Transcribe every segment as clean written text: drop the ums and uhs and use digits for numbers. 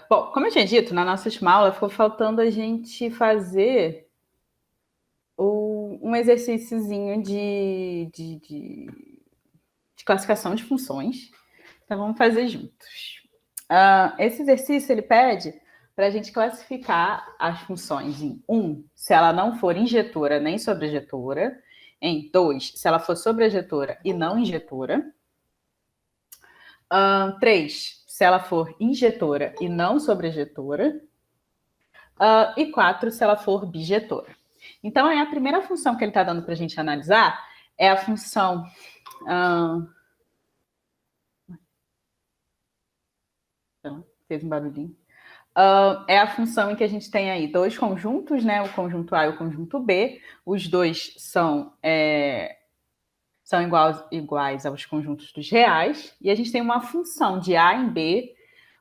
Bom, como eu tinha dito, na nossa última aula ficou faltando a gente fazer um exercíciozinho de classificação de funções. Então, vamos fazer juntos. Esse exercício, ele pede para a gente classificar as funções em 1, se ela não for injetora nem sobrejetora, em 2, se ela for sobrejetora e não injetora, 3, se ela for injetora e não sobrejetora, e 4, se ela for bijetora. Então, a primeira função que ele está dando para a gente analisar é a função... fez um barulhinho. É a função em que a gente tem aí dois conjuntos, né? O conjunto A e o conjunto B. Os dois são iguais aos conjuntos dos reais. E a gente tem uma função de A em B,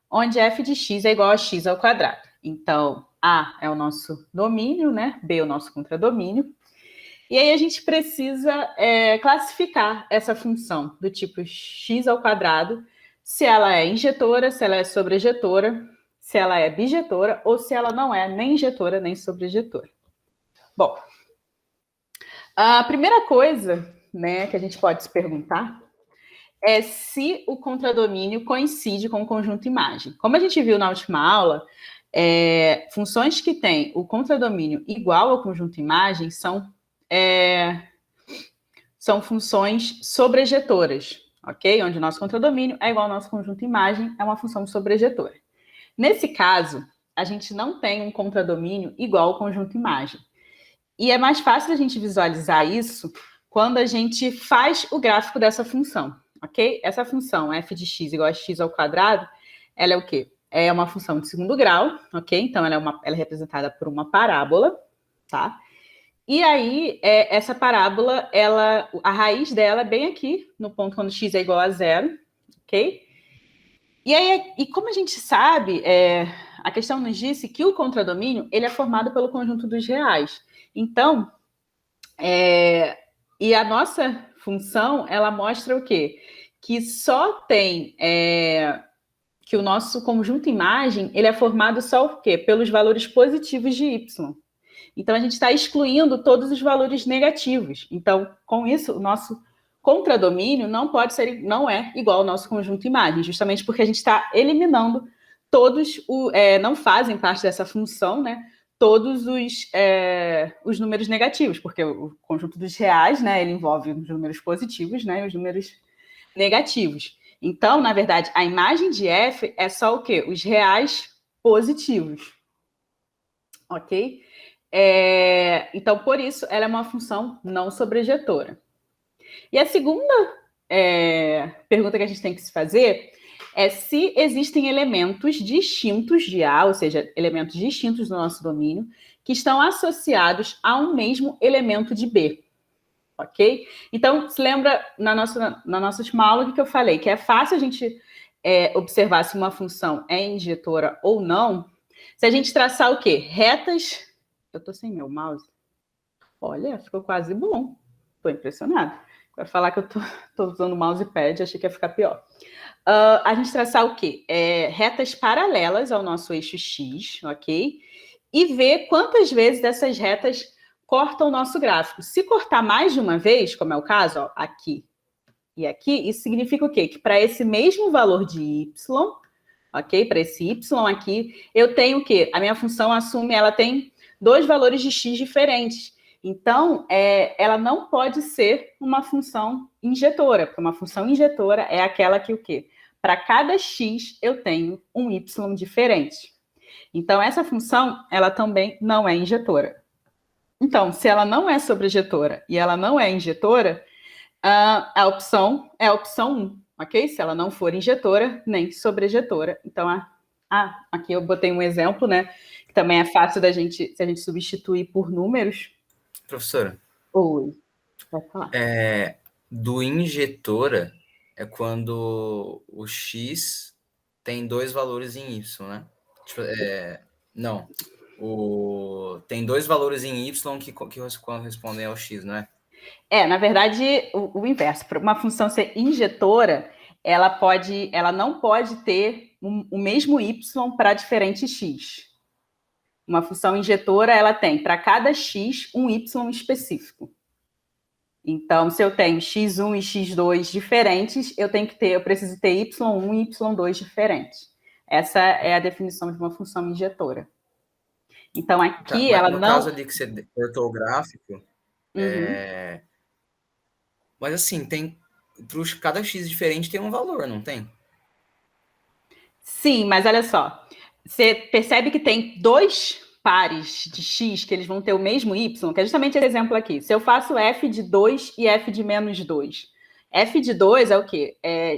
onde f de x é igual a x ao quadrado. Então, A é o nosso domínio, né? B é o nosso contradomínio. E aí a gente precisa classificar essa função do tipo x ao quadrado, se ela é injetora, se ela é sobrejetora, se ela é bijetora ou se ela não é nem injetora nem sobrejetora. Bom, a primeira coisa, né, que a gente pode se perguntar é se o contradomínio coincide com o conjunto imagem. Como a gente viu na última aula, funções que têm o contradomínio igual ao conjunto imagem são funções sobrejetoras, ok? Onde o nosso contradomínio é igual ao nosso conjunto imagem, é uma função sobrejetora. Nesse caso, a gente não tem um contradomínio igual ao conjunto imagem. E é mais fácil a gente visualizar isso quando a gente faz o gráfico dessa função, ok? Essa função f de x igual a x ao quadrado, ela é o quê? É uma função de segundo grau, ok? Então, ela é representada por uma parábola, tá? E aí, essa parábola, a raiz dela é bem aqui, no ponto quando x é igual a 0, ok? E como a gente sabe, a questão nos disse que o contradomínio ele é formado pelo conjunto dos reais. Então, e a nossa função, ela mostra o quê? Que só tem... que o nosso conjunto imagem, ele é formado só o quê? Pelos valores positivos de y. Então, a gente está excluindo todos os valores negativos. Então, com isso, o nosso contradomínio não é igual ao nosso conjunto imagem, justamente porque a gente está eliminando não fazem parte dessa função, né? Todos os números negativos, porque o conjunto dos reais, né? Ele envolve os números positivos, né? E os números negativos. Então, na verdade, a imagem de f é só o quê? Os reais positivos. Ok? Então, por isso, ela é uma função não sobrejetora. E a segunda pergunta que a gente tem que se fazer é se existem elementos distintos de A, ou seja, elementos distintos do nosso domínio, que estão associados a um mesmo elemento de B. Ok? Então, se lembra, na nossa última aula, o que eu falei? Que é fácil a gente observar se uma função é injetora ou não, se a gente traçar o quê? Retas... Eu tô sem meu mouse. Olha, ficou quase bom. Tô impressionada. Vai falar que eu tô usando o mousepad, achei que ia ficar pior. A gente traçar o quê? Retas paralelas ao nosso eixo X, ok? E ver quantas vezes dessas retas cortam o nosso gráfico. Se cortar mais de uma vez, como é o caso, ó, aqui e aqui, isso significa o quê? Que para esse mesmo valor de y, ok? Para esse y aqui, eu tenho o quê? A minha função assume, ela tem dois valores de x diferentes. Então, ela não pode ser uma função injetora, porque uma função injetora é aquela que o quê? Para cada x, eu tenho um y diferente. Então, essa função, ela também não é injetora. Então, se ela não é sobrejetora e ela não é injetora, a opção é a opção 1, ok? Se ela não for injetora, nem sobrejetora. Então, aqui eu botei um exemplo, né? Que também é fácil se a gente substituir por números. Professora. Oi, vai falar. Do injetora é quando o x tem dois valores em y, né? Não. Tem dois valores em y que correspondem ao x, não é? Na verdade, o inverso. Para uma função ser injetora, ela não pode ter o mesmo y para diferentes x. Uma função injetora, ela tem para cada x um y específico. Então, se eu tenho x1 e x2 diferentes, eu preciso ter y1 e y2 diferentes. Essa é a definição de uma função injetora. Então, aqui tá, ela no não... caso ali que você cortou o gráfico, mas assim, cada x diferente tem um valor, não tem? Sim, mas olha só. Você percebe que tem dois pares de x que eles vão ter o mesmo y, que é justamente esse exemplo aqui. Se eu faço f de 2 e f de menos 2, f de 2 é o quê? É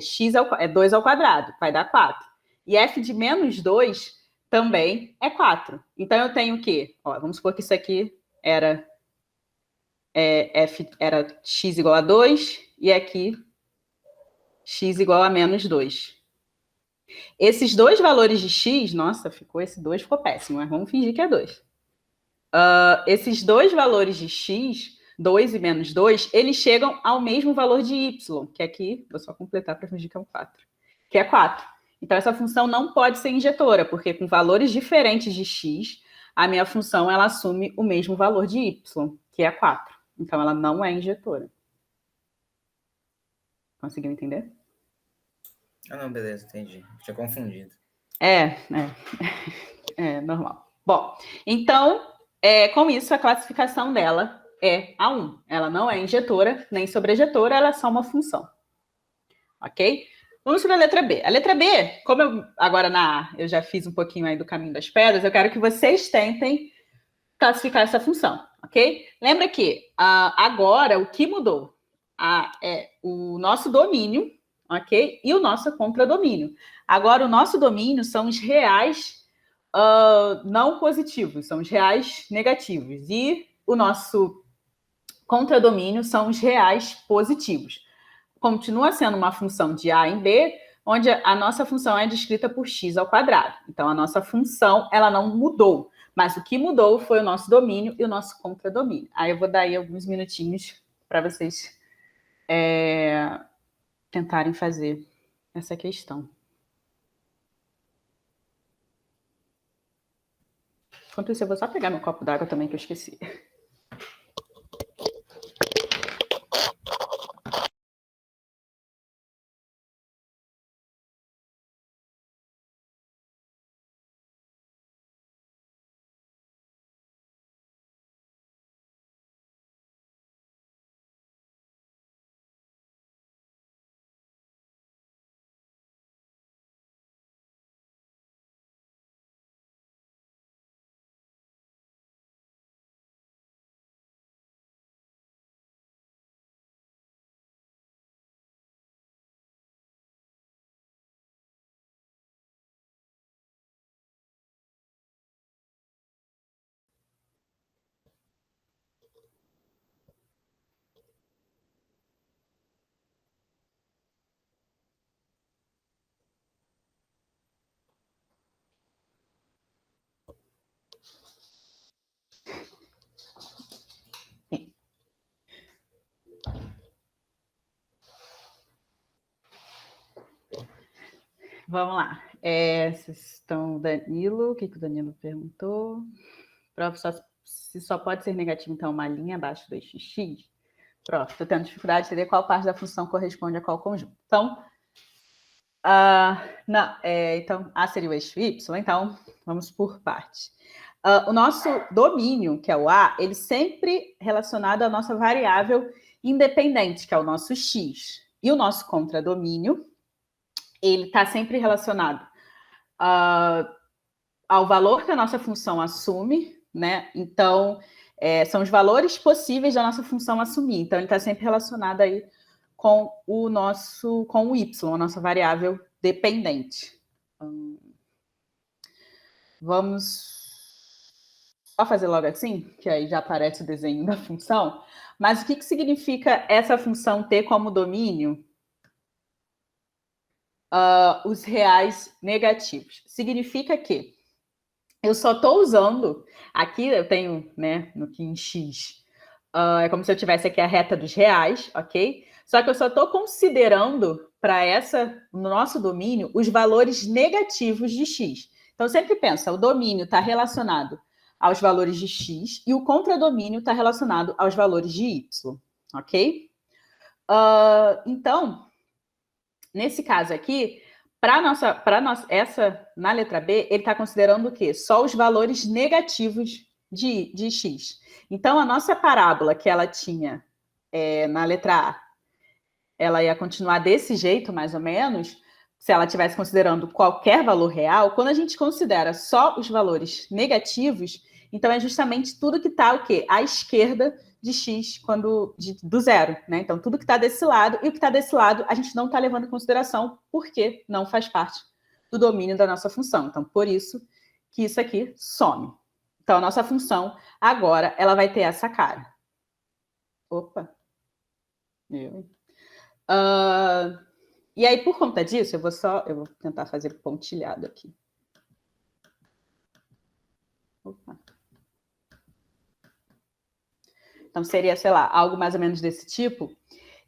2 ao quadrado, vai dar 4. E f de menos 2 também é 4. Então, eu tenho o quê? Ó, vamos supor que isso aqui era x igual a 2 e aqui x igual a menos 2. Esses dois valores de x, nossa, esse 2 ficou péssimo, mas vamos fingir que é 2. Esses dois valores de x, 2 e menos 2, eles chegam ao mesmo valor de y, que aqui, vou só completar para fingir que é um 4, que é 4. Então, essa função não pode ser injetora, porque com valores diferentes de x, a minha função ela assume o mesmo valor de y, que é 4. Então, ela não é injetora. Conseguiu entender? Ah, não, beleza, entendi. Tinha confundido. É normal. Bom, então, com isso, a classificação dela é A1. Ela não é injetora, nem sobrejetora, ela é só uma função. Ok? Vamos para a letra B. A letra B, como agora na A eu já fiz um pouquinho aí do caminho das pedras, eu quero que vocês tentem classificar essa função, ok? Lembra que agora o que mudou é o nosso domínio, ok? E o nosso contradomínio. Agora, o nosso domínio são os reais não positivos, são os reais negativos. E o nosso contradomínio são os reais positivos. Continua sendo uma função de A em B, onde a nossa função é descrita por x ao quadrado. Então, a nossa função, ela não mudou. Mas o que mudou foi o nosso domínio e o nosso contradomínio. Aí eu vou dar aí alguns minutinhos para vocês tentarem fazer essa questão. Enquanto isso, eu vou só pegar meu copo d'água também, que eu esqueci. Vamos lá. Vocês estão... Danilo, o que o Danilo perguntou? Prof, se só pode ser negativo, então, uma linha abaixo do eixo x? Prof, estou tendo dificuldade de entender qual parte da função corresponde a qual conjunto. Então, então, A seria o eixo y, então, vamos por parte. O nosso domínio, que é o A, ele sempre relacionado à nossa variável independente, que é o nosso x. E o nosso contradomínio, ele está sempre relacionado ao valor que a nossa função assume, né? Então, são os valores possíveis da nossa função assumir. Então, ele está sempre relacionado aí com o y, a nossa variável dependente. Vamos só fazer logo assim, que aí já aparece o desenho da função. Mas o que significa essa função ter como domínio os reais negativos? Significa que eu só estou usando... Aqui eu tenho, né, no que em x, é como se eu tivesse aqui a reta dos reais, ok? Só que eu só estou considerando no nosso domínio, os valores negativos de x. Então, sempre pensa, o domínio está relacionado aos valores de x e o contradomínio está relacionado aos valores de y, ok? Então, nesse caso aqui, na letra B, ele está considerando o quê? Só os valores negativos de x. Então, a nossa parábola que ela tinha na letra A, ela ia continuar desse jeito, mais ou menos, se ela estivesse considerando qualquer valor real. Quando a gente considera só os valores negativos, então é justamente tudo que está o quê? À esquerda de x do zero, né? Então, tudo que está desse lado, e o que está desse lado a gente não está levando em consideração, porque não faz parte do domínio da nossa função. Então, por isso que isso aqui some. Então, a nossa função, agora, ela vai ter essa cara. Opa! E aí, por conta disso, eu vou tentar fazer pontilhado aqui. Opa. Então, seria, sei lá, algo mais ou menos desse tipo.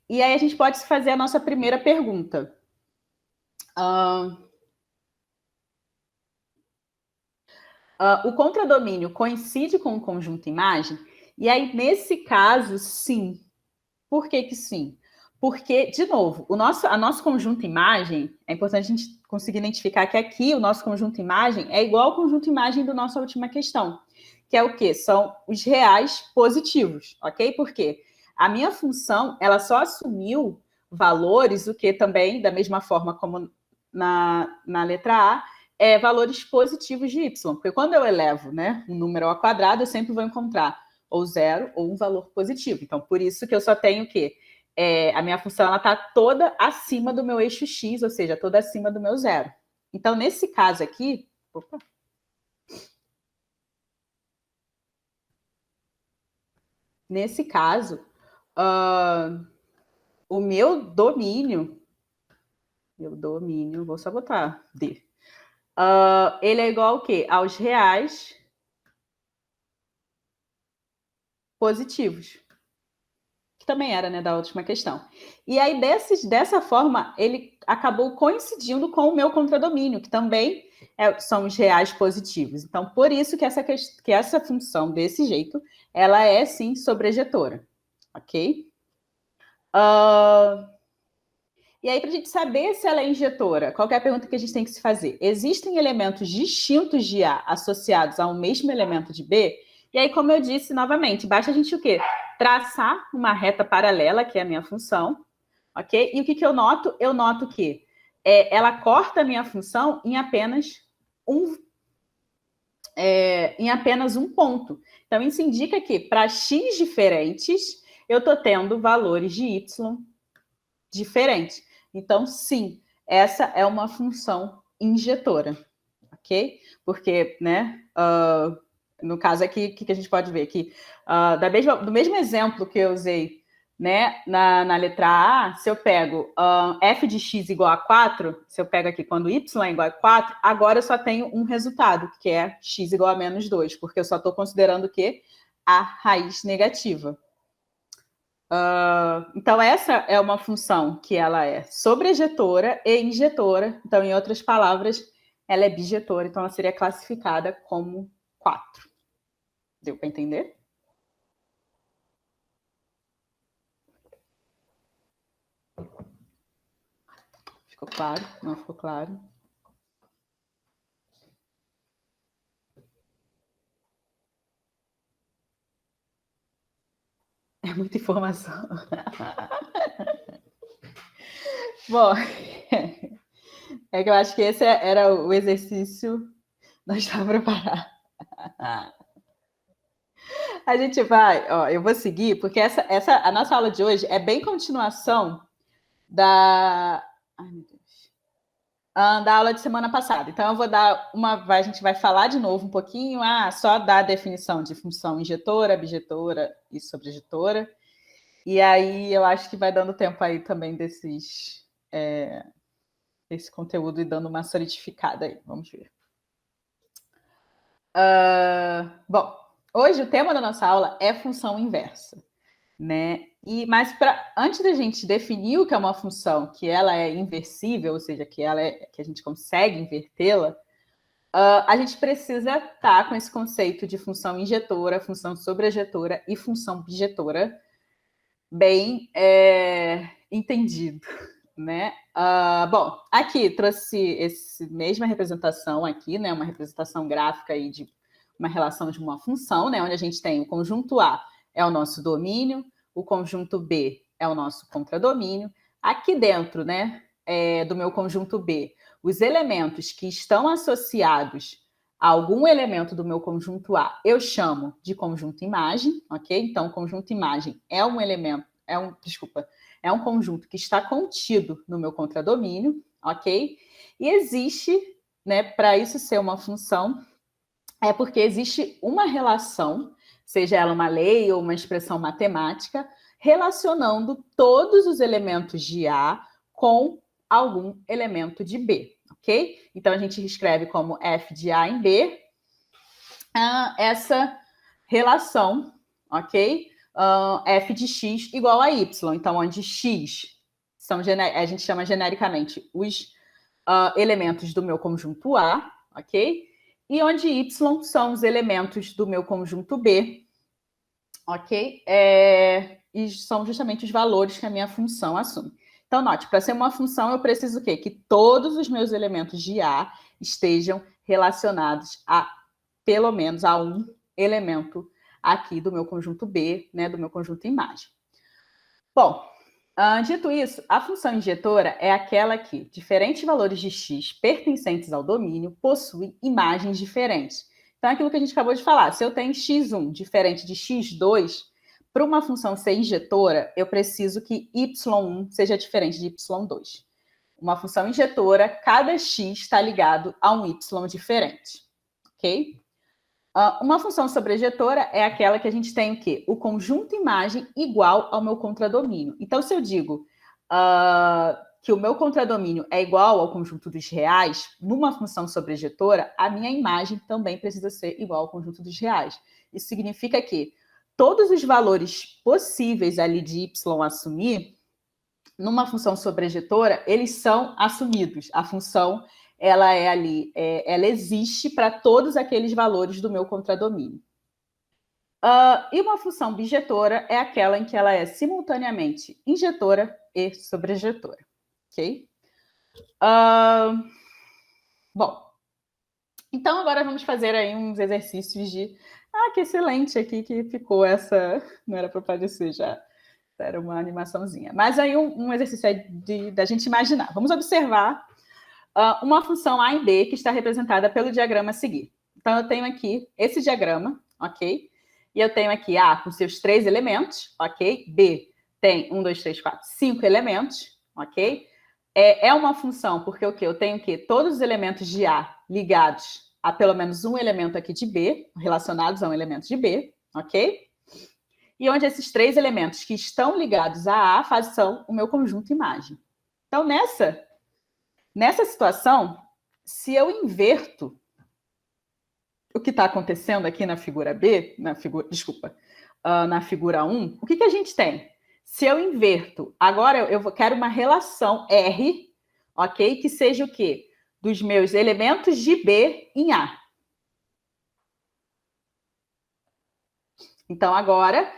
E aí a gente pode fazer a nossa primeira pergunta. O contradomínio coincide com o conjunto imagem? E aí, nesse caso, sim. Por que sim? Porque, de novo, a nosso conjunto imagem, é importante a gente conseguir identificar que aqui o nosso conjunto imagem é igual ao conjunto imagem da nossa última questão, que é o quê? São os reais positivos, ok? Porque a minha função, ela só assumiu valores, o que também, da mesma forma como na letra A, valores positivos de y, porque quando eu elevo, né, um número ao quadrado, eu sempre vou encontrar ou zero ou um valor positivo. Então, por isso que eu só tenho o quê? A minha função está toda acima do meu eixo x, ou seja, toda acima do meu zero. Então, nesse caso aqui... Opa. Nesse caso, o meu domínio, vou só botar D, ele é igual ao quê? Aos reais positivos. Que também era, né, da última questão. E aí, dessa forma, ele acabou coincidindo com o meu contradomínio, que também são os reais positivos. Então, por isso que essa função, desse jeito, ela é, sim, sobrejetora. Ok? E aí, para a gente saber se ela é injetora, qual é a pergunta que a gente tem que se fazer? Existem elementos distintos de A associados a um mesmo elemento de B? E aí, como eu disse novamente, basta a gente o quê? Traçar uma reta paralela, que é a minha função, ok? E o que eu noto? Eu noto que ela corta a minha função em apenas um ponto. Então, isso indica que para x diferentes, eu estou tendo valores de y diferentes. Então, sim, essa é uma função injetora, ok? Porque, né, no caso aqui, o que a gente pode ver? Que do mesmo exemplo que eu usei, né, na letra A, se eu pego f de x igual a 4, se eu pego aqui quando y é igual a 4, agora eu só tenho um resultado, que é x igual a menos 2, porque eu só estou considerando o quê? A raiz negativa. Então, essa é uma função que ela é sobrejetora e injetora. Então, em outras palavras, ela é bijetora. Então, ela seria classificada como 4. Deu para entender? Ficou claro? Não ficou claro? É muita informação. Bom, é que eu acho que esse era o exercício. Não está preparado. A gente vai, eu vou seguir, porque a nossa aula de hoje é bem continuação da aula de semana passada. Então, eu vou dar a gente vai falar de novo um pouquinho, só da definição de função injetora, bijetora e sobrejetora. E aí, eu acho que vai dando tempo aí também desse conteúdo e dando uma solidificada aí. Vamos ver. Bom, hoje o tema da nossa aula é função inversa. né? Mas antes da gente definir o que é uma função, que ela é inversível, ou seja, que a gente consegue invertê-la, a gente precisa estar com esse conceito de função injetora, função sobrejetora e função bijetora bem entendido, né? Bom, aqui trouxe essa mesma representação aqui, né? Uma representação gráfica aí de uma relação de uma função, né? Onde a gente tem o conjunto A é o nosso domínio, o conjunto B é o nosso contradomínio. Aqui dentro, né, do meu conjunto B, os elementos que estão associados a algum elemento do meu conjunto A, eu chamo de conjunto imagem, ok? Então, conjunto imagem é um elemento, é um conjunto que está contido no meu contradomínio, ok? E existe, né, para isso ser uma função, é porque existe uma relação, seja ela uma lei ou uma expressão matemática, relacionando todos os elementos de A com algum elemento de B, ok? Então, a gente escreve como f de A em B essa relação, ok? F de x igual a y. Então, onde x a gente chama genericamente os elementos do meu conjunto A, ok? E onde y são os elementos do meu conjunto B, ok? E são justamente os valores que a minha função assume. Então, note, para ser uma função, eu preciso o quê? Que todos os meus elementos de A estejam relacionados a, pelo menos, a um elemento aqui do meu conjunto B, né, do meu conjunto imagem. Bom, dito isso, a função injetora é aquela que diferentes valores de x pertencentes ao domínio possuem imagens diferentes. Então, é aquilo que a gente acabou de falar. Se eu tenho x1 diferente de x2, para uma função ser injetora, eu preciso que y1 seja diferente de y2. Uma função injetora, cada x está ligado a um y diferente. Ok? Uma função sobrejetora é aquela que a gente tem o quê? O conjunto imagem igual ao meu contradomínio. Então, se eu digo que o meu contradomínio é igual ao conjunto dos reais, numa função sobrejetora, a minha imagem também precisa ser igual ao conjunto dos reais. Isso significa que todos os valores possíveis ali de y assumir, numa função sobrejetora, eles são assumidos. A função ela é ali, ela existe para todos aqueles valores do meu contradomínio. E uma função bijetora é aquela em que ela é simultaneamente injetora e sobrejetora, ok? Bom, então agora vamos fazer aí uns exercícios de... que excelente aqui que ficou essa... Não era para aparecer já, era uma animaçãozinha. Mas aí um exercício da gente imaginar. Vamos observar uma função A e B que está representada pelo diagrama a seguir. Então, eu tenho aqui esse diagrama, ok? E eu tenho aqui A com seus 3 elementos, ok? B tem 1, 2, 3, 4, 5 elementos, ok? É uma função porque o quê? Eu tenho o quê? Todos os elementos de A ligados a pelo menos um elemento aqui de B, relacionados a um elemento de B, ok? E onde esses 3 elementos que estão ligados a A são o meu conjunto imagem. Então, nessa situação, se eu inverto o que está acontecendo aqui na figura B, na figura 1, o que a gente tem? Se eu inverto, agora eu quero uma relação R, ok? Que seja o quê? Dos meus elementos de B em A. Então, agora,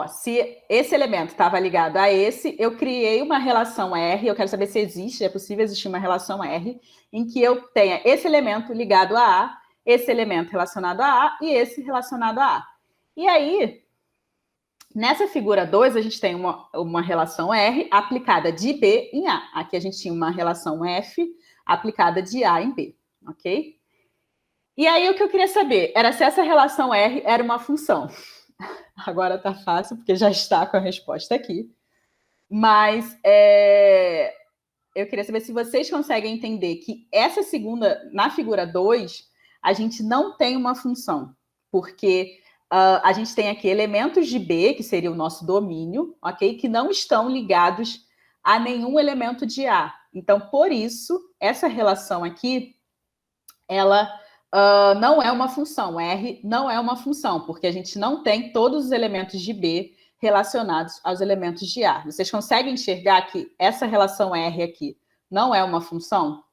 se esse elemento estava ligado a esse, eu criei uma relação R, eu quero saber se existe, é possível existir uma relação R, em que eu tenha esse elemento ligado a A, esse elemento relacionado a A e esse relacionado a A. E aí, nessa figura 2, a gente tem uma relação R aplicada de B em A. Aqui a gente tinha uma relação F aplicada de A em B, ok? E aí, o que eu queria saber era se essa relação R era uma função. Agora está fácil, porque já está com a resposta aqui. Mas eu queria saber se vocês conseguem entender que essa segunda, na figura 2, a gente não tem uma função, porque a gente tem aqui elementos de B, que seria o nosso domínio, ok? Que não estão ligados a nenhum elemento de A. Então, por isso, essa relação aqui, ela... não é uma função, R não é uma função, porque a gente não tem todos os elementos de B relacionados aos elementos de A. Vocês conseguem enxergar que essa relação R aqui não é uma função?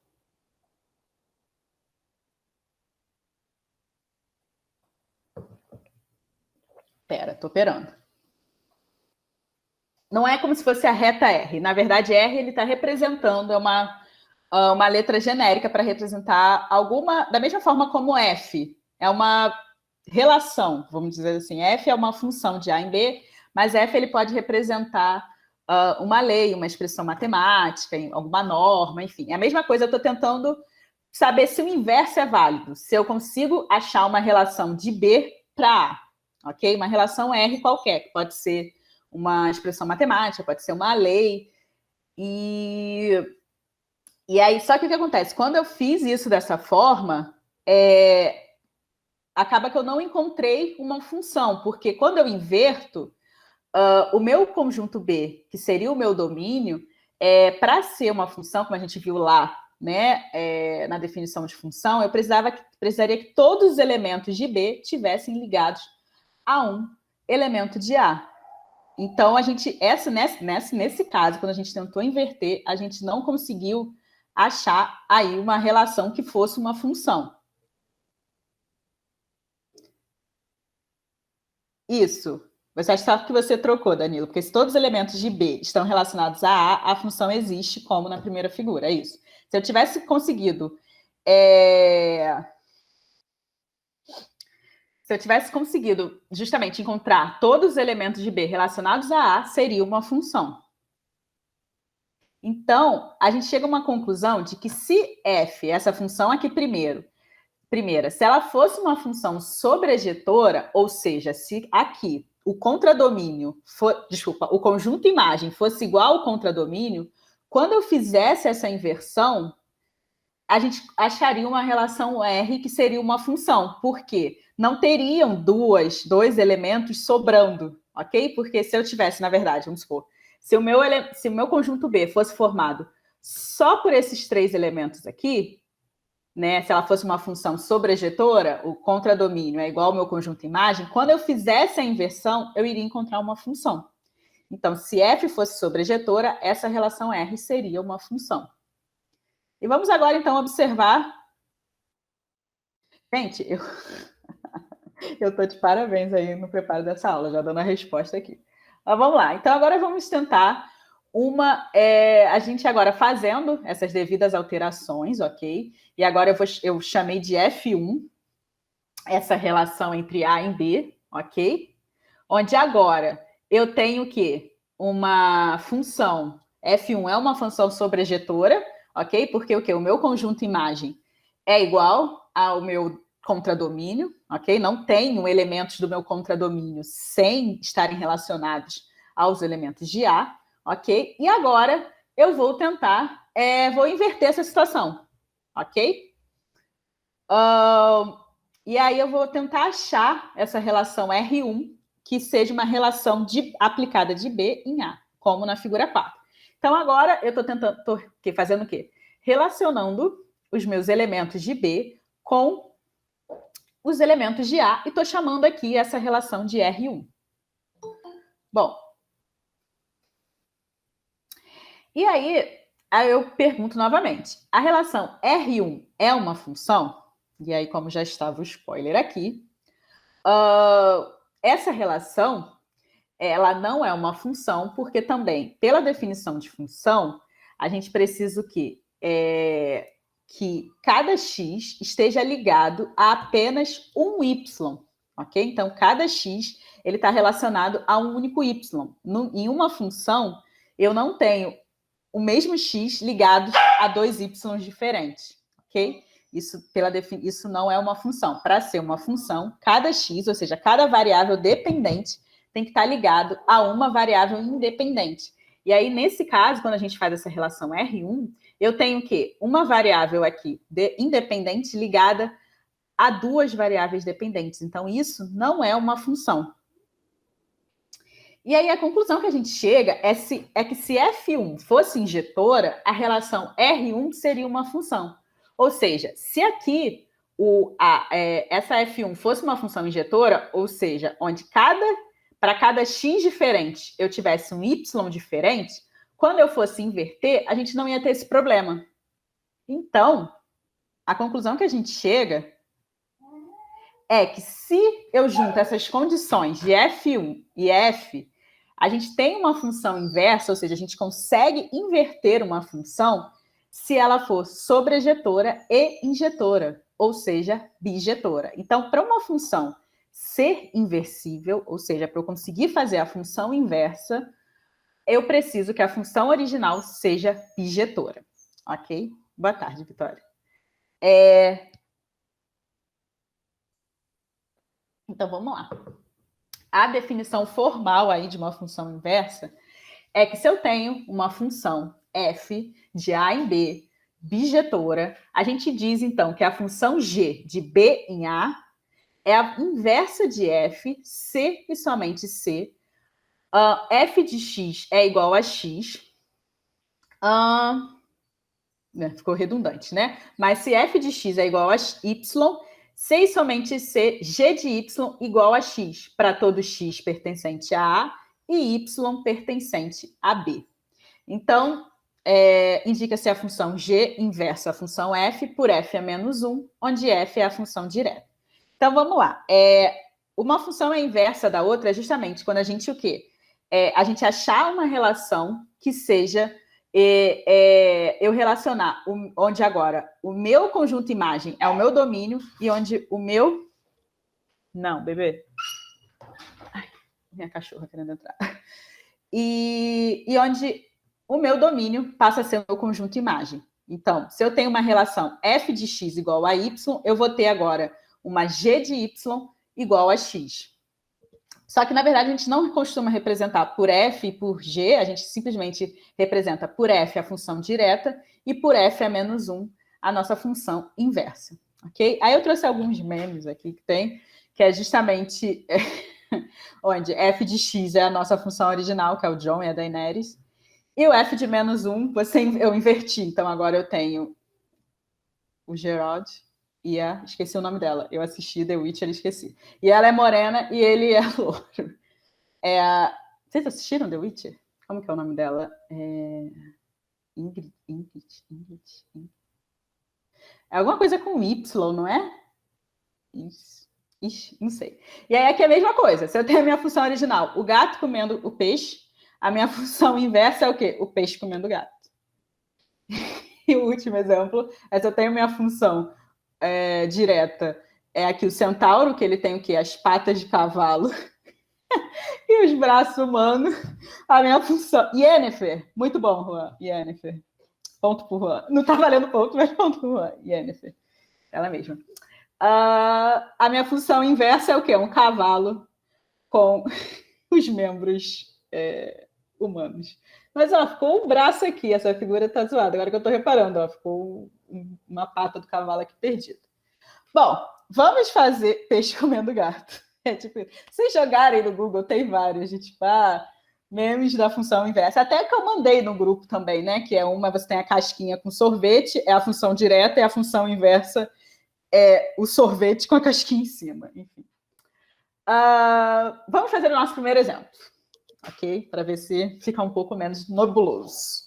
Espera, estou operando. Não é como se fosse a reta R. Na verdade, R ele está representando, é uma letra genérica para representar alguma, da mesma forma como F. É uma relação, vamos dizer assim. F é uma função de A em B, mas F ele pode representar uma lei, uma expressão matemática, alguma norma, enfim. É a mesma coisa, eu estou tentando saber se o inverso é válido, se eu consigo achar uma relação de B para A, ok? Uma relação R qualquer, que pode ser uma expressão matemática, pode ser uma lei. E aí, só que o que acontece? Quando eu fiz isso dessa forma, acaba que eu não encontrei uma função, porque quando eu inverto, o meu conjunto B, que seria o meu domínio, para ser uma função, como a gente viu lá, né, na definição de função, eu precisaria que todos os elementos de B tivessem ligados a um elemento de A. Então, a gente, nesse caso, quando a gente tentou inverter, a gente não conseguiu achar aí uma relação que fosse uma função. Isso. Você acha que você trocou, Danilo? Porque se todos os elementos de B estão relacionados a A, a função existe como na primeira figura, é isso. Se eu tivesse conseguido... Se eu tivesse conseguido justamente encontrar todos os elementos de B relacionados a A, seria uma função. Então, a gente chega a uma conclusão de que se F, essa função aqui primeira, se ela fosse uma função sobrejetora, ou seja, se aqui o contradomínio, o conjunto imagem fosse igual ao contradomínio, quando eu fizesse essa inversão, a gente acharia uma relação R que seria uma função. Por quê? Não teriam dois elementos sobrando, ok? Porque se eu tivesse, na verdade, vamos supor, se o meu conjunto B fosse formado só por esses 3 elementos aqui, né, se ela fosse uma função sobrejetora, o contradomínio é igual ao meu conjunto imagem, quando eu fizesse a inversão, eu iria encontrar uma função. Então, se F fosse sobrejetora, essa relação R seria uma função. E vamos agora, então, observar... Gente, eu estou de parabéns aí no preparo dessa aula, já dando a resposta aqui. Mas vamos lá. Então, agora vamos tentar a gente agora fazendo essas devidas alterações, ok? E agora eu chamei de F1, essa relação entre A e B, ok? Onde agora eu tenho o quê? Uma função, F1 é uma função sobrejetora, ok? Porque o quê? O meu conjunto imagem é igual ao meu contradomínio, ok? Não tenho elementos do meu contradomínio sem estarem relacionados aos elementos de A, ok? E agora eu vou tentar, vou inverter essa situação, ok? E aí eu vou tentar achar essa relação R1 que seja uma relação aplicada de B em A, como na figura 4. Então, agora eu estou fazendo o quê? Relacionando os meus elementos de B com os elementos de A e estou chamando aqui essa relação de R1. Bom, e aí eu pergunto novamente, a relação R1 é uma função? E aí, como já estava o spoiler aqui, essa relação, ela não é uma função, porque também, pela definição de função, a gente precisa o quê? Que cada x esteja ligado a apenas um y, ok? Então, cada x ele está relacionado a um único y. Em uma função, eu não tenho o mesmo x ligado a 2 y diferentes, ok? Isso não é uma função. Para ser uma função, cada x, ou seja, cada variável dependente, tem que estar ligado a uma variável independente. E aí, nesse caso, quando a gente faz essa relação R1, eu tenho o quê? Uma variável aqui independente ligada a 2 variáveis dependentes. Então, isso não é uma função. E aí, a conclusão que a gente chega é que se F1 fosse injetora, a relação R1 seria uma função. Ou seja, se aqui essa F1 fosse uma função injetora, ou seja, onde para cada x diferente, eu tivesse um y diferente, quando eu fosse inverter, a gente não ia ter esse problema. Então, a conclusão que a gente chega é que se eu junto essas condições de F1 e F, a gente tem uma função inversa, ou seja, a gente consegue inverter uma função se ela for sobrejetora e injetora, ou seja, bijetora. Então, para uma função ser inversível, ou seja, para eu conseguir fazer a função inversa, eu preciso que a função original seja bijetora. Ok? Boa tarde, Vitória. Então, vamos lá. A definição formal aí de uma função inversa é que se eu tenho uma função f de A em B bijetora, a gente diz, então, que a função g de B em A é a inversa de f, c e somente c. F de x é igual a x. Ficou redundante, né? Mas se f de x é igual a y, c e somente c, g de y igual a x, para todo x pertencente a A e y pertencente a B. Então, indica-se a função g inversa a função f por f a menos 1, onde f é a função direta. Então, vamos lá. Uma função é inversa da outra justamente quando a gente o quê? A gente achar uma relação que seja eu relacionar onde agora o meu conjunto imagem é o meu domínio e onde o meu... Não, bebê. Ai, minha cachorra querendo entrar. E onde o meu domínio passa a ser o meu conjunto imagem. Então, se eu tenho uma relação f de x igual a y, eu vou ter agora uma g de y igual a x. Só que, na verdade, a gente não costuma representar por f e por g, a gente simplesmente representa por f a função direta e por f a menos 1 a nossa função inversa, ok? Aí eu trouxe alguns memes aqui que tem, que é justamente onde f de x é a nossa função original, que é o John e a Daenerys, e o f de menos 1 eu inverti, então agora eu tenho o Gerard e esqueci o nome dela. Eu assisti The Witcher e esqueci. E ela é morena e ele é louro. Vocês assistiram The Witcher? Como que é o nome dela? Ingrid. É alguma coisa com Y, não é? Ixi, não sei. E aí aqui é a mesma coisa. Se eu tenho a minha função original, o gato comendo o peixe, a minha função inversa é o quê? O peixe comendo o gato. E o último exemplo é se eu tenho minha função direta, é aqui o centauro, que ele tem o quê? As patas de cavalo e os braços humanos. A minha função... Yennefer. Muito bom, Juan. Yennefer. Ponto por Juan. Não tá valendo ponto, mas ponto por Juan. Yennefer. Ela mesma. A minha função inversa é o quê? Um cavalo com os membros humanos. Mas, ficou um braço aqui. Essa figura tá zoada. Agora que eu tô reparando, ficou uma pata do cavalo aqui perdida. Bom, vamos fazer peixe comendo gato. Se vocês jogarem no Google, tem vários, tipo, memes da função inversa. Até que eu mandei no grupo também, né? Que é você tem a casquinha com sorvete, é a função direta, e a função inversa é o sorvete com a casquinha em cima. Enfim. Vamos fazer o nosso primeiro exemplo, ok? Para ver se fica um pouco menos nebuloso.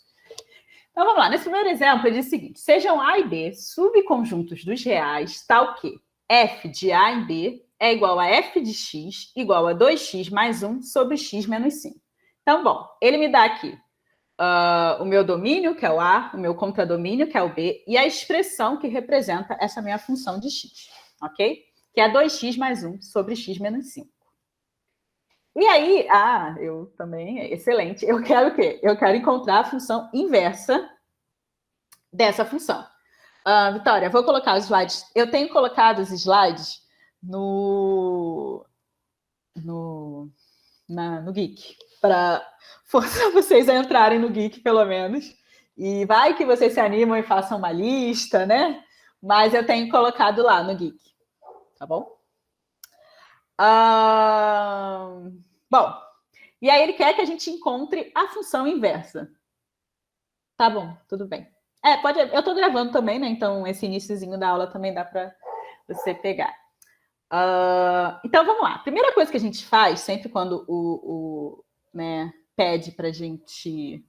Então, vamos lá. Nesse primeiro exemplo, ele diz o seguinte: sejam A e B subconjuntos dos reais, tal que f de A em B é igual a f de x igual a 2x mais 1 sobre x menos 5. Então, bom, ele me dá aqui o meu domínio, que é o A, o meu contradomínio, que é o B, e a expressão que representa essa minha função de x, ok? Que é 2x mais 1 sobre x menos 5. E aí, eu também, excelente. Eu quero o quê? Eu quero encontrar a função inversa dessa função. Vitória, vou colocar os slides. Eu tenho colocado os slides no Geek, para forçar vocês a entrarem no Geek, pelo menos. E vai que vocês se animam e façam uma lista, né? Mas eu tenho colocado lá no Geek. Tá bom? Bom, e aí ele quer que a gente encontre a função inversa. Tá bom, tudo bem. Eu estou gravando também, né? Então esse iniciozinho da aula também dá para você pegar. Então, vamos lá. A primeira coisa que a gente faz, sempre quando né, pede para a gente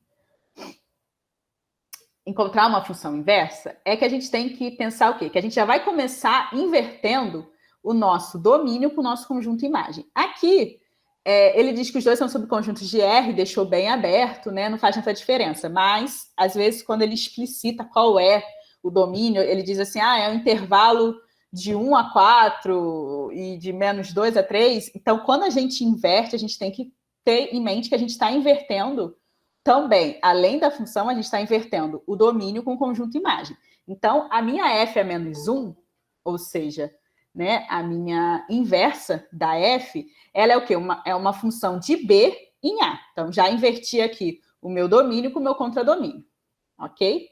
encontrar uma função inversa, é que a gente tem que pensar o quê? Que a gente já vai começar invertendo o nosso domínio com o nosso conjunto imagem. Aqui, ele diz que os dois são subconjuntos de R, deixou bem aberto, né? Não faz tanta diferença, mas, às vezes, quando ele explicita qual é o domínio, ele diz assim, é um intervalo de 1 a 4 e de menos 2 a 3. Então, quando a gente inverte, a gente tem que ter em mente que a gente está invertendo também, além da função, a gente está invertendo o domínio com o conjunto imagem. Então, a minha f é menos 1, ou seja, né, a minha inversa da f, ela é o quê? É uma função de b em a. Então, já inverti aqui o meu domínio com o meu contradomínio. Ok?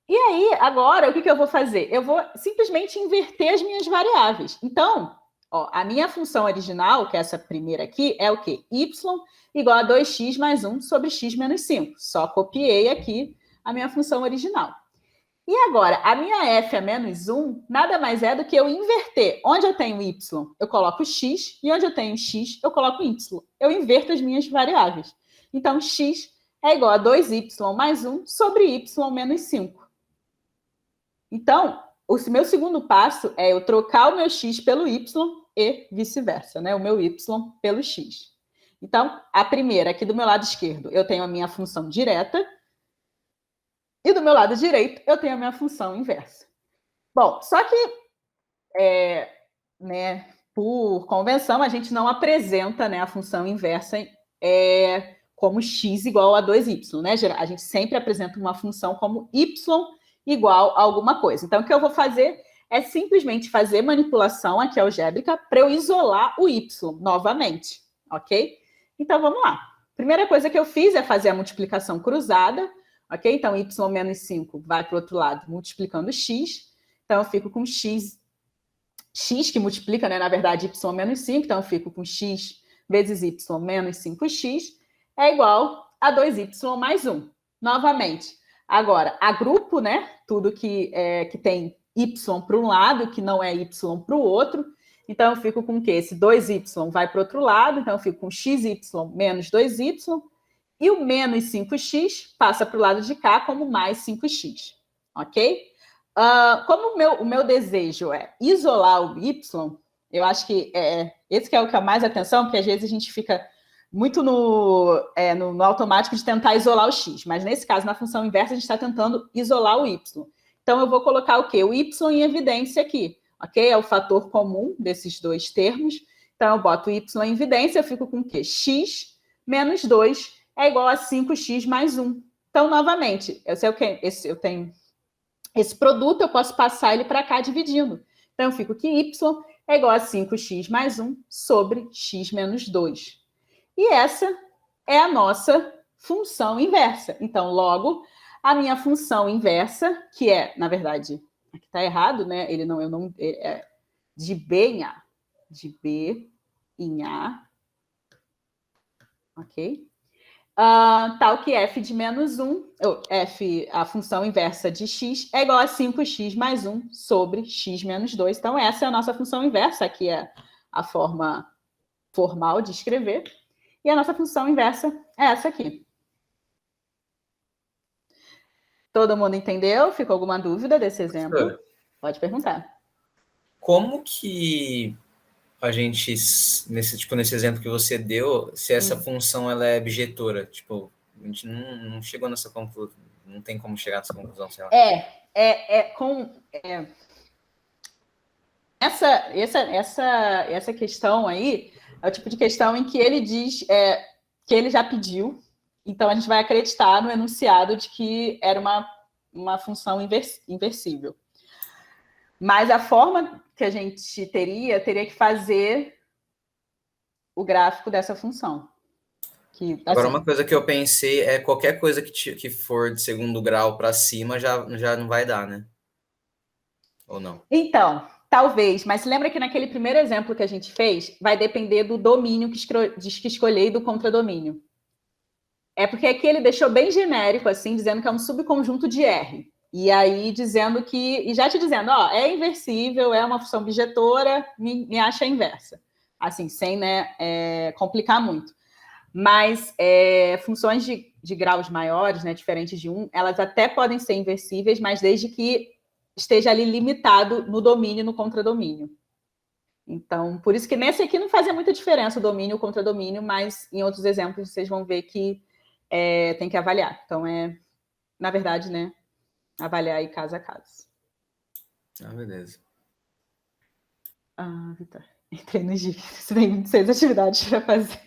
E aí, agora, o que eu vou fazer? Eu vou simplesmente inverter as minhas variáveis. Então, a minha função original, que é essa primeira aqui, é o quê? Y igual a 2x mais 1 sobre x menos 5. Só copiei aqui a minha função original. E agora, a minha f é menos 1 nada mais é do que eu inverter. Onde eu tenho y, eu coloco x, e onde eu tenho x, eu coloco y. Eu inverto as minhas variáveis. Então, x é igual a 2y mais 1 sobre y menos 5. Então, o meu segundo passo é eu trocar o meu x pelo y e vice-versa, né? O meu y pelo x. Então, a primeira, aqui do meu lado esquerdo, eu tenho a minha função direta, e do meu lado direito, eu tenho a minha função inversa. Bom, só que, né, por convenção, a gente não apresenta, né, a função inversa como x igual a 2y, né? A gente sempre apresenta uma função como y igual a alguma coisa. Então, o que eu vou fazer é simplesmente fazer manipulação aqui algébrica para eu isolar o y novamente, ok? Então, vamos lá. Primeira coisa que eu fiz é fazer a multiplicação cruzada, ok? Então, y menos 5 vai para o outro lado, multiplicando x. Então, eu fico com x que multiplica, né, na verdade, y menos 5. Então, eu fico com x vezes y menos 5x é igual a 2y mais 1. Novamente, agora, agrupo, né, tudo que tem y para um lado, que não é y para o outro. Então, eu fico com o quê? Esse 2y vai para o outro lado, então eu fico com xy menos 2y, e o menos 5x passa para o lado de cá como mais 5x, ok? Como o meu desejo é isolar o y, eu acho que esse que é o que é mais atenção, porque às vezes a gente fica muito no automático de tentar isolar o x, mas nesse caso, na função inversa, a gente está tentando isolar o y. Então, eu vou colocar o quê? O y em evidência aqui, ok? É o fator comum desses dois termos. Então, eu boto o y em evidência, eu fico com o quê? X menos 2 é igual a 5x mais 1. Então, novamente, eu tenho esse produto, eu posso passar ele para cá dividindo. Então, eu fico que y é igual a 5x mais 1 sobre x menos 2. E essa é a nossa função inversa. Então, logo, a minha função inversa, que é, na verdade, aqui está errado, né? É de B em A. De B em A. Ok? Tal que f de menos 1, a função inversa de x, é igual a 5x mais 1 sobre x menos 2. Então, essa é a nossa função inversa, aqui é a forma formal de escrever. E a nossa função inversa é essa aqui. Todo mundo entendeu? Ficou alguma dúvida desse exemplo? Pode perguntar. Como que a gente, nesse exemplo que você deu, se essa função ela é bijetora? Tipo, a gente não chegou nessa conclusão, não tem como chegar nessa conclusão, sei lá. Essa questão aí é o tipo de questão em que ele diz que ele já pediu, então a gente vai acreditar no enunciado de que era uma função inversível. Mas a forma que a gente teria que fazer o gráfico dessa função. Agora, uma coisa que eu pensei é qualquer coisa que for de segundo grau para cima já não vai dar, né? Ou não? Então, talvez, mas lembra que naquele primeiro exemplo que a gente fez, vai depender do domínio que escolher e do contradomínio. É porque aqui ele deixou bem genérico, assim, dizendo que é um subconjunto de R. E aí dizendo que, e já te dizendo, ó, é inversível, é uma função bijetora, me acha a inversa. Assim, sem, né, complicar muito. Mas funções de graus maiores, né, diferentes de 1, elas até podem ser inversíveis, mas desde que esteja ali limitado no domínio, no contradomínio. Então, por isso que nesse aqui não fazia muita diferença o domínio e o contradomínio, mas em outros exemplos vocês vão ver que tem que avaliar. Então, na verdade, né, avaliar aí caso a caso. Ah, beleza. Ah, Vitor, entrei no GIF. Você tem 26 atividades para fazer.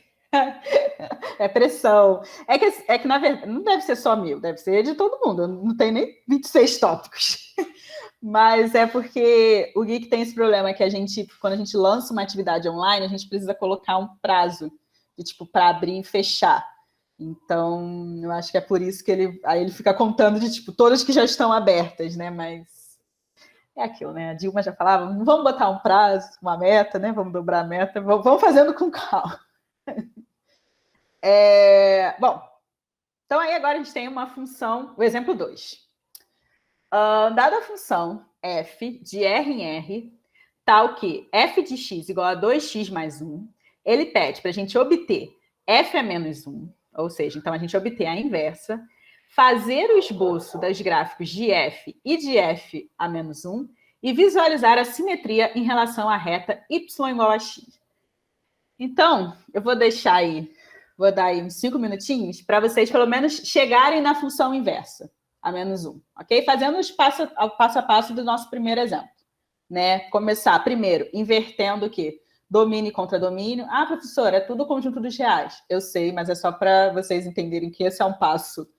É pressão. É que, na verdade, não deve ser só 1000, deve ser de todo mundo. Não tem nem 26 tópicos. Mas é porque o Geek tem esse problema que quando a gente lança uma atividade online, a gente precisa colocar um prazo de tipo para abrir e fechar. Então, eu acho que é por isso que ele fica contando de tipo todas que já estão abertas, né? Mas é aquilo, né? A Dilma já falava, não vamos botar um prazo, uma meta, né? Vamos dobrar a meta, vamos fazendo com calma. Bom, então aí agora a gente tem uma função, o exemplo 2. Dada a função f de R em R, tal que f de x igual a 2x mais 1, ele pede para a gente obter f a menos 1, ou seja, então a gente obter a inversa, fazer o esboço dos gráficos de f e de f a menos 1 e visualizar a simetria em relação à reta y igual a x. Então, eu vou dar aí uns 5 minutinhos para vocês pelo menos chegarem na função inversa, a menos 1, ok? Fazendo o passo a passo do nosso primeiro exemplo, né? Começar primeiro invertendo o quê? Domínio e contradomínio. Ah, professora, é tudo conjunto dos reais. Eu sei, mas é só para vocês entenderem que esse é um passo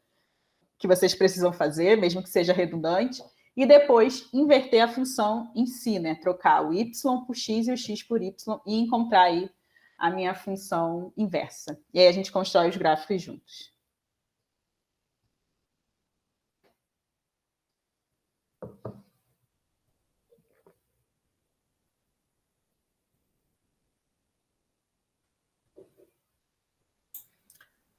que vocês precisam fazer, mesmo que seja redundante. E depois inverter a função em si, né? Trocar o y por x e o x por y e encontrar aí a minha função inversa. E aí a gente constrói os gráficos juntos.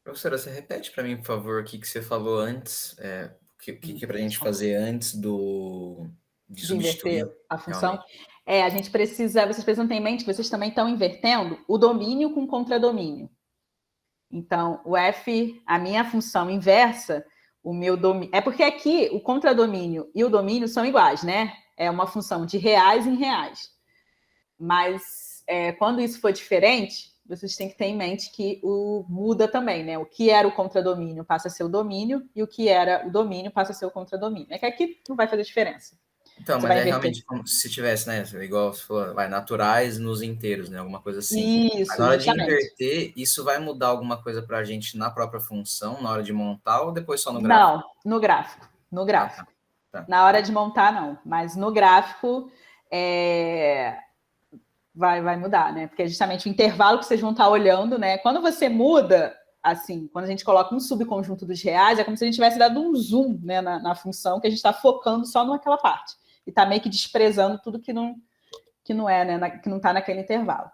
Professora, você repete para mim, por favor, o que você falou antes, o que é para a gente fazer antes de De inverter substituir a função. realmente? Vocês precisam ter em mente que vocês também estão invertendo o domínio com contradomínio. Então, a minha função inversa, o meu domínio. É porque aqui o contradomínio e o domínio são iguais, né? É uma função de reais em reais. Mas quando isso for diferente, vocês têm que ter em mente que muda também, né? O que era o contradomínio passa a ser o domínio e o que era o domínio passa a ser o contradomínio. É que aqui não vai fazer diferença. Então, Você mas vai é inverter. realmente como se tivesse, né? Igual você falou, naturais nos inteiros, né? Alguma coisa assim. Mas Isso, na hora de justamente. inverter, isso vai mudar alguma coisa para a gente na própria função, na hora de montar, ou depois só no gráfico? Não, no gráfico. No Ah, tá. gráfico. Tá. Na hora de montar, não. Mas no gráfico é, vai mudar, né? Porque é justamente o intervalo que vocês vão estar olhando, né? Quando você muda, assim, quando a gente coloca um subconjunto dos reais, é como se a gente tivesse dado um zoom, né, na função, que a gente está focando só naquela parte. E está meio que desprezando tudo que não é, né? Que não está naquele intervalo.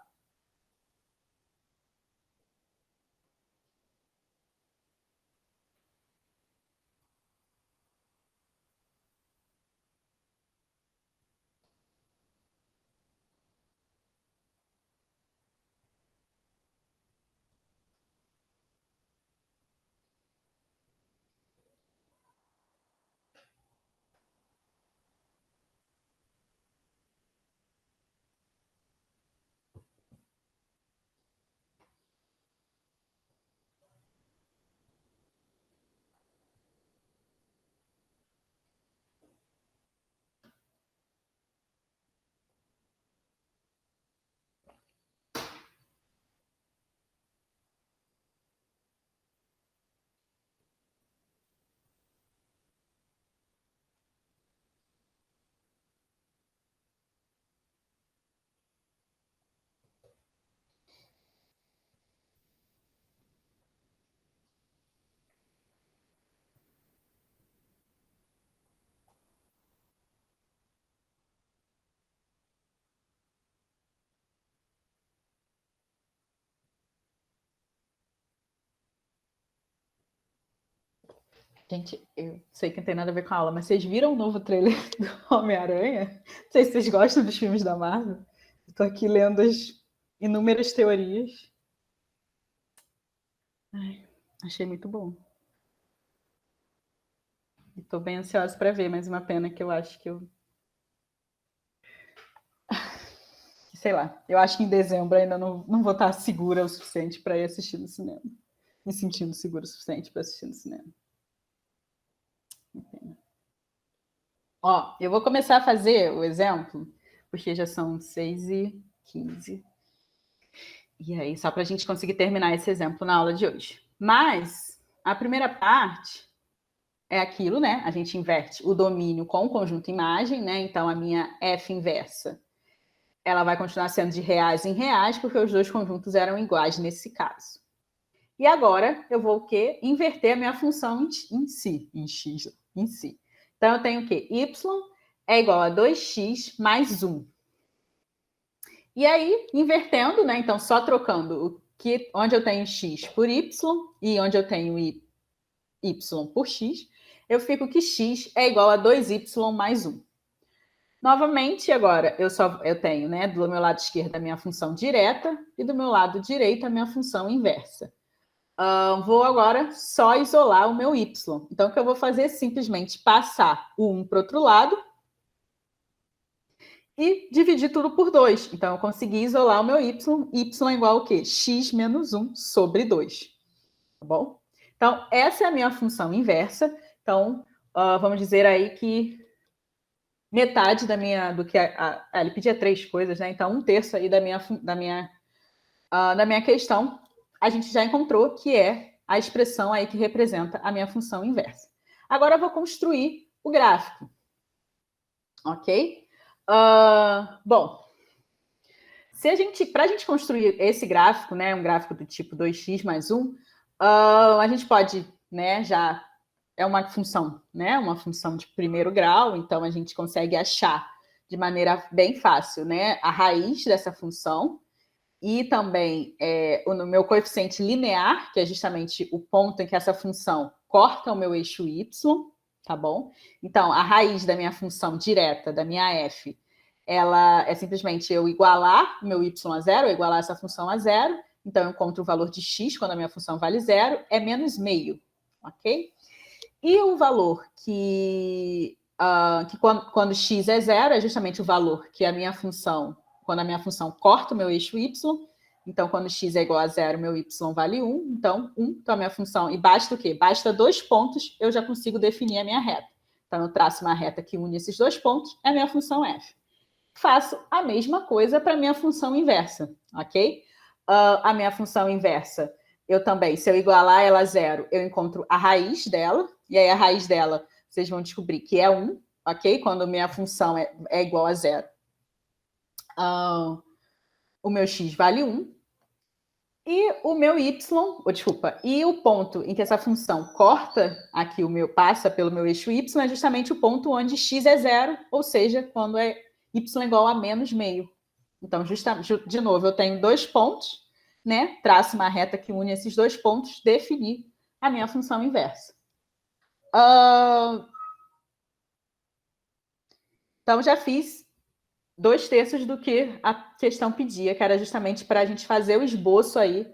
Gente, eu sei que não tem nada a ver com a aula, mas vocês viram o novo trailer do Homem-Aranha? Não sei se vocês gostam dos filmes da Marvel. Estou aqui lendo as inúmeras teorias. Ai, achei muito bom. Estou bem ansiosa para ver, mas uma pena que eu acho que eu... Sei lá, eu acho que em dezembro ainda não vou estar segura o suficiente para ir assistir no cinema. Me sentindo segura o suficiente para assistir no cinema. Ó, eu vou começar a fazer o exemplo, porque já são 6h15. E aí, só para a gente conseguir terminar esse exemplo na aula de hoje. Mas a primeira parte é aquilo, né? A gente inverte o domínio com o conjunto imagem, né? Então, a minha F inversa, ela vai continuar sendo de reais em reais, porque os dois conjuntos eram iguais nesse caso. E agora, eu vou o quê? Inverter a minha função em si, em x, em si. Então, eu tenho o quê? Y é igual a 2x mais 1. E aí, invertendo, né? Então, só trocando onde eu tenho x por y e onde eu tenho y por x, eu fico que x é igual a 2y mais 1. Novamente, agora, eu tenho, né, do meu lado esquerdo a minha função direta e do meu lado direito a minha função inversa. Vou agora só isolar o meu y. Então, o que eu vou fazer é simplesmente passar o 1 para o outro lado e dividir tudo por 2. Então, eu consegui isolar o meu y. Y é igual ao quê? X menos 1 sobre 2. Tá bom? Então, essa é a minha função inversa. Então, vamos dizer aí que metade da minha... ele pedia 3 coisas, né? Então, 1/3 aí da minha questão, a gente já encontrou que é a expressão aí que representa a minha função inversa. Agora, eu vou construir o gráfico. Ok? Bom, para a gente construir esse gráfico, né, um gráfico do tipo 2x mais 1, a gente pode, né, já é uma função, né, uma função de primeiro grau, então a gente consegue achar de maneira bem fácil, né, a raiz dessa função e também o meu coeficiente linear, que é justamente o ponto em que essa função corta o meu eixo y, tá bom? Então, a raiz da minha função direta, da minha f, ela é simplesmente eu igualar o meu y a zero, eu igualar essa função a zero, então eu encontro o valor de x quando a minha função vale zero, é menos meio, ok? E o valor que quando x é zero, é justamente o valor que a minha função, quando a minha função corta o meu eixo y, então quando x é igual a zero, meu y vale 1, então 1, então a minha função, e basta o quê? Basta 2 pontos, eu já consigo definir a minha reta. Então eu traço uma reta que une esses 2 pontos, é a minha função f. Faço a mesma coisa para a minha função inversa, ok? A minha função inversa, eu também, se eu igualar ela a zero, eu encontro a raiz dela, e aí a raiz dela, vocês vão descobrir que é 1, ok? Quando a minha função é igual a zero. O meu x vale 1. E o meu y, e o ponto em que essa função corta aqui passa pelo meu eixo y é justamente o ponto onde x é zero, ou seja, quando é y igual a menos meio. Então, de novo, eu tenho 2 pontos, né? Traço uma reta que une esses 2 pontos, definir a minha função inversa. Então, já fiz 2/3 do que a questão pedia, que era justamente para a gente fazer o esboço aí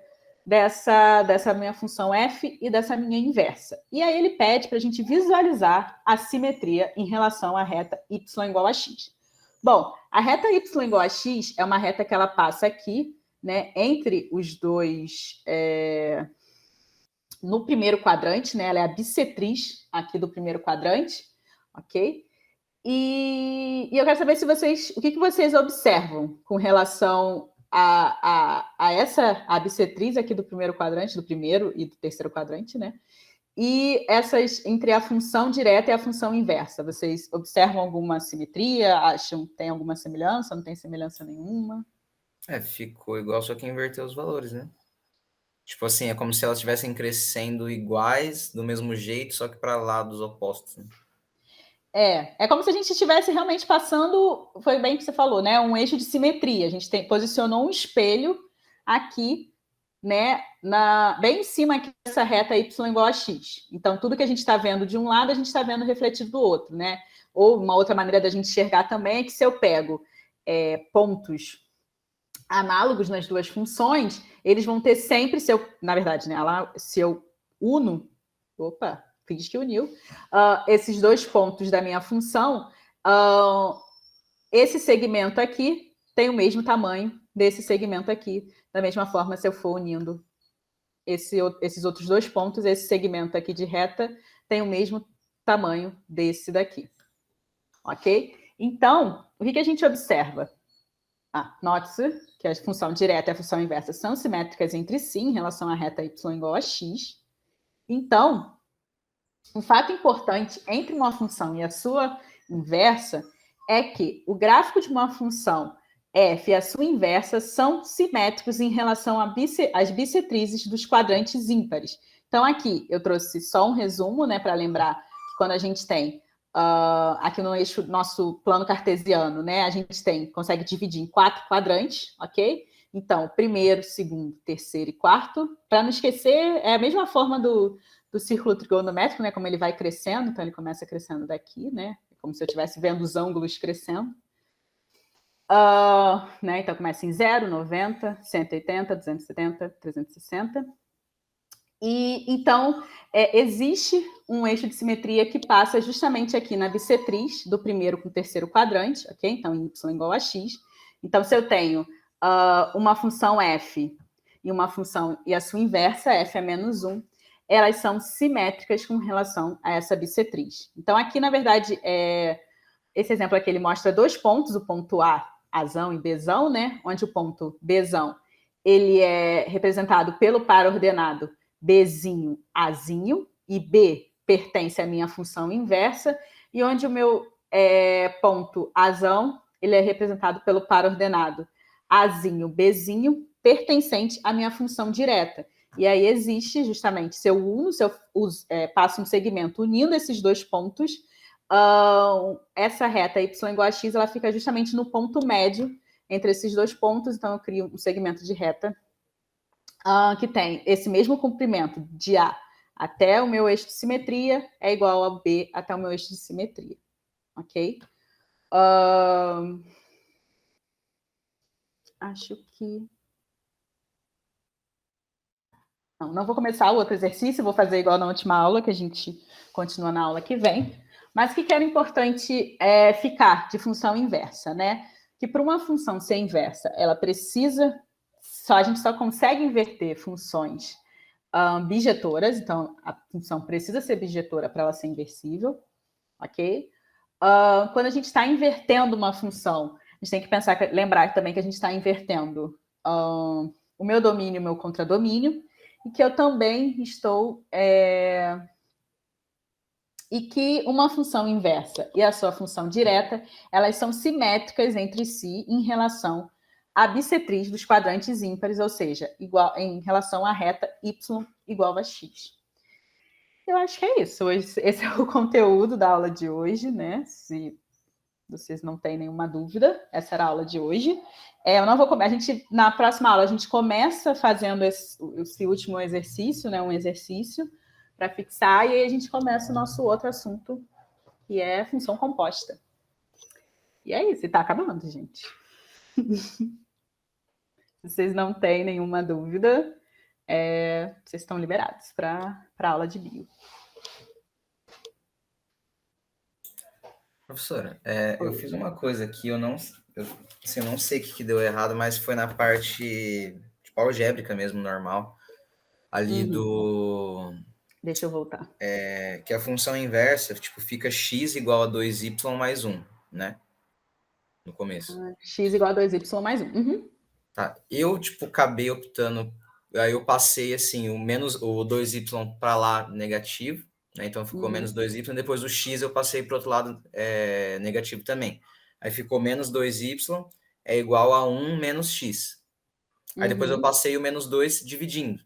dessa minha função f e dessa minha inversa. E aí ele pede para a gente visualizar a simetria em relação à reta y igual a x. Bom, a reta y igual a x é uma reta que ela passa aqui, né, entre os dois... no primeiro quadrante, né? Ela é a bissetriz aqui do primeiro quadrante, ok? E eu quero saber o que vocês observam com relação a essa bissetriz aqui do primeiro quadrante, do primeiro e do terceiro quadrante, né? E essas entre a função direta e a função inversa. Vocês observam alguma simetria? Acham que tem alguma semelhança? Não tem semelhança nenhuma? Ficou igual, só que inverteu os valores, né? Tipo assim, é como se elas estivessem crescendo iguais, do mesmo jeito, só que para lados opostos. Né? É como se a gente estivesse realmente passando, foi bem que você falou, né? Um eixo de simetria. A gente posicionou um espelho aqui né, bem em cima aqui dessa reta y igual a x. Então, tudo que a gente está vendo de um lado, a gente está vendo refletido do outro, né? Ou uma outra maneira da gente enxergar também é que se eu pego pontos análogos nas duas funções, eles vão ter sempre, na verdade, né, se eu uno, fiz que uniu, esses dois pontos da minha função, esse segmento aqui tem o mesmo tamanho desse segmento aqui. Da mesma forma, se eu for unindo esses outros dois pontos, esse segmento aqui de reta tem o mesmo tamanho desse daqui. Ok? Então, o que a gente observa? Note-se que a função direta e a função inversa são simétricas entre si em relação à reta y igual a x. Então, um fato importante entre uma função e a sua inversa é que o gráfico de uma função f e a sua inversa são simétricos em relação às bissetrizes dos quadrantes ímpares. Então, aqui eu trouxe só um resumo, né, para lembrar que quando a gente tem aqui no eixo nosso plano cartesiano, né, a gente consegue dividir em 4 quadrantes, ok? Então, primeiro, segundo, terceiro e quarto. Para não esquecer, é a mesma forma do círculo trigonométrico, né? Como ele vai crescendo, então ele começa crescendo daqui, né? Como se eu estivesse vendo os ângulos crescendo. Né? Então começa em 0, 90, 180, 270, 360. E então existe um eixo de simetria que passa justamente aqui na bissetriz do primeiro com o terceiro quadrante, ok? Então y igual a x. Então se eu tenho uma função f e a sua inversa, f é menos 1, elas são simétricas com relação a essa bissetriz. Então aqui, na verdade, esse exemplo aqui ele mostra dois pontos, o ponto Azão e Bzão, né? Onde o ponto Bzão ele é representado pelo par ordenado Bzinho, Azinho, e B pertence à minha função inversa, e onde o meu ponto Azão ele é representado pelo par ordenado Azinho, Bzinho, pertencente à minha função direta. E aí existe justamente, se eu passo um segmento unindo esses dois pontos, essa reta y igual a x, ela fica justamente no ponto médio entre esses dois pontos, então eu crio um segmento de reta que tem esse mesmo comprimento de A até o meu eixo de simetria é igual a B até o meu eixo de simetria, ok? Acho que... Não vou começar o outro exercício, vou fazer igual na última aula, que a gente continua na aula que vem. Mas o que era importante é ficar de função inversa, né? Que para uma função ser inversa, ela precisa... a gente só consegue inverter funções bijetoras, então a função precisa ser bijetora para ela ser inversível, ok? Quando a gente está invertendo uma função, a gente tem que lembrar também que a gente está invertendo o meu domínio e o meu contradomínio, e que eu também estou... e que uma função inversa e a sua função direta, elas são simétricas entre si em relação à bissetriz dos quadrantes ímpares, ou seja, em relação à reta y igual a x. Eu acho que é isso. Esse é o conteúdo da aula de hoje, né? Se vocês não têm nenhuma dúvida, essa era a aula de hoje. Eu não vou na próxima aula a gente começa fazendo esse último exercício, né? Um exercício para fixar, e aí a gente começa o nosso outro assunto, que é função composta. E é isso, e tá acabando, gente. Se vocês não têm nenhuma dúvida, vocês estão liberados para a aula de bio. Professora, eu fiz uma coisa aqui, eu não sei o que deu errado, mas foi na parte tipo, algébrica mesmo, normal. Ali do... Deixa eu voltar. Que a função inversa, tipo, fica x igual a 2y mais 1, né? No começo. X igual a 2y mais 1. Uhum. Tá. Eu, tipo, acabei optando... Aí eu passei, assim, o 2y para lá negativo, né? Então ficou menos 2y. Depois o x eu passei para o outro lado negativo também. Aí ficou menos 2y é igual a 1 menos x. Aí depois eu passei o menos 2 dividindo.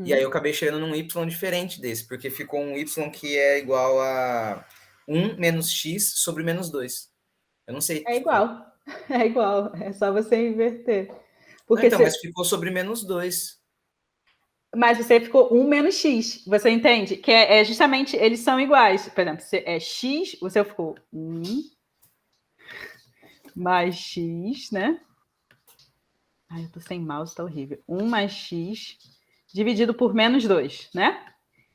E aí eu acabei chegando num y diferente desse, porque ficou um y que é igual a 1 menos x sobre menos 2. Eu não sei. É igual. É igual. É só você inverter. Porque Não, então, mas ficou sobre menos 2. Mas você ficou 1 menos x. Você entende? Que é justamente, eles são iguais. Por exemplo, se é x, você ficou 1 mais x, né? Ai, eu tô sem mouse, tá horrível. 1 mais x dividido por menos 2, né?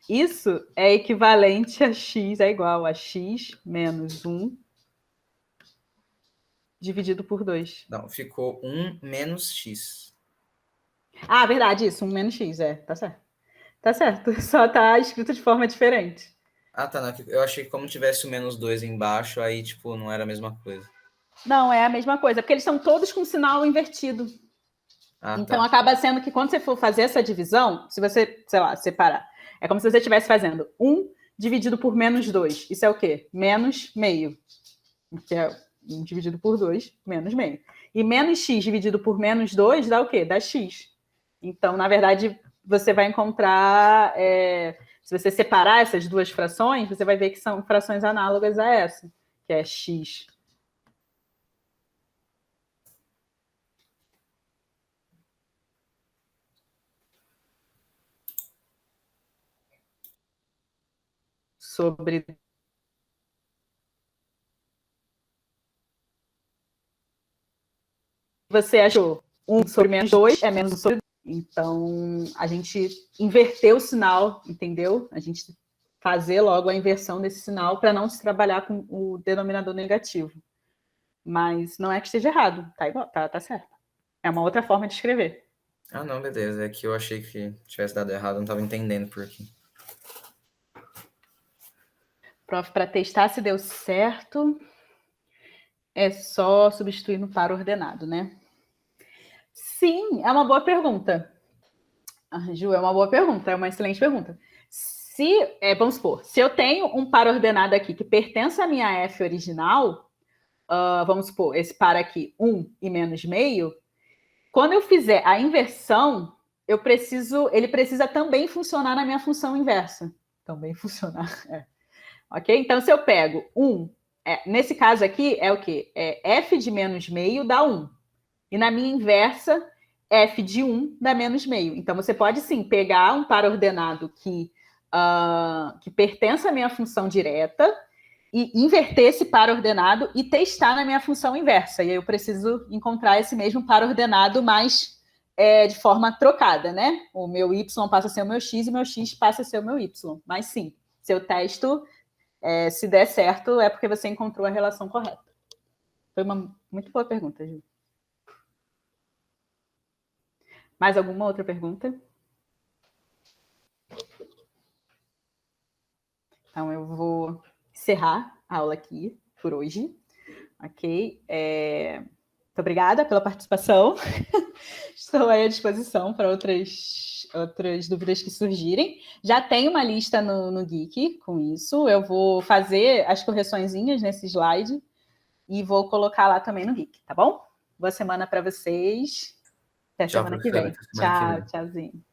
Isso é equivalente a x é igual a x menos 1 dividido por 2. Não, ficou 1 menos x. Ah, verdade, isso. 1 menos x, tá certo. Tá certo, só tá escrito de forma diferente. Ah, tá. Não, eu achei que como tivesse o menos 2 embaixo, aí, tipo, não era a mesma coisa. Não, é a mesma coisa, porque eles são todos com sinal invertido. Ah, Então, tá. acaba sendo que quando você for fazer essa divisão, se você, sei lá, separar, é como se você estivesse fazendo 1 dividido por menos 2. Isso é o quê? Menos meio. Que é 1 dividido por 2, menos meio. E menos x dividido por menos 2 dá o quê? Dá x. Então, na verdade, você vai encontrar... se você separar essas duas frações, você vai ver que são frações análogas a essa, que é x sobre... Você achou 1 sobre menos 2 é menos 1 sobre 2. Então, a gente inverteu o sinal, entendeu? A gente fazer logo a inversão desse sinal para não se trabalhar com o denominador negativo. Mas não é que esteja errado, tá igual, tá certo. É uma outra forma de escrever. Ah, não, beleza. É que eu achei que tivesse dado errado, eu não tava entendendo por quê. Prof, para testar se deu certo, é só substituir no par ordenado, né? Sim, é uma boa pergunta. Ju, é uma boa pergunta, é uma excelente pergunta. Vamos supor, se eu tenho um par ordenado aqui que pertence à minha F original, vamos supor, esse par aqui, 1 e menos meio, quando eu fizer a inversão, ele precisa também funcionar na minha função inversa. Também funcionar, Ok? Então, se eu pego 1, nesse caso aqui é o quê? F de menos meio dá 1. E na minha inversa, f de 1 dá menos meio. Então, você pode, sim, pegar um par ordenado que pertence à minha função direta e inverter esse par ordenado e testar na minha função inversa. E aí eu preciso encontrar esse mesmo par ordenado, mas de forma trocada, né? O meu y passa a ser o meu x e meu x passa a ser o meu y. Mas, sim, se eu testo, se der certo, é porque você encontrou a relação correta. Foi uma muito boa pergunta, Ju. Mais alguma outra pergunta? Então, eu vou encerrar a aula aqui por hoje, ok? Muito obrigada pela participação. Estou aí à disposição para outras dúvidas que surgirem. Já tem uma lista no Geek com isso. Eu vou fazer as correçõezinhas nesse slide e vou colocar lá também no Geek, tá bom? Boa semana para vocês. Até Tchau, semana que professora. vem. Até semana que Tchau, vem. tchauzinho.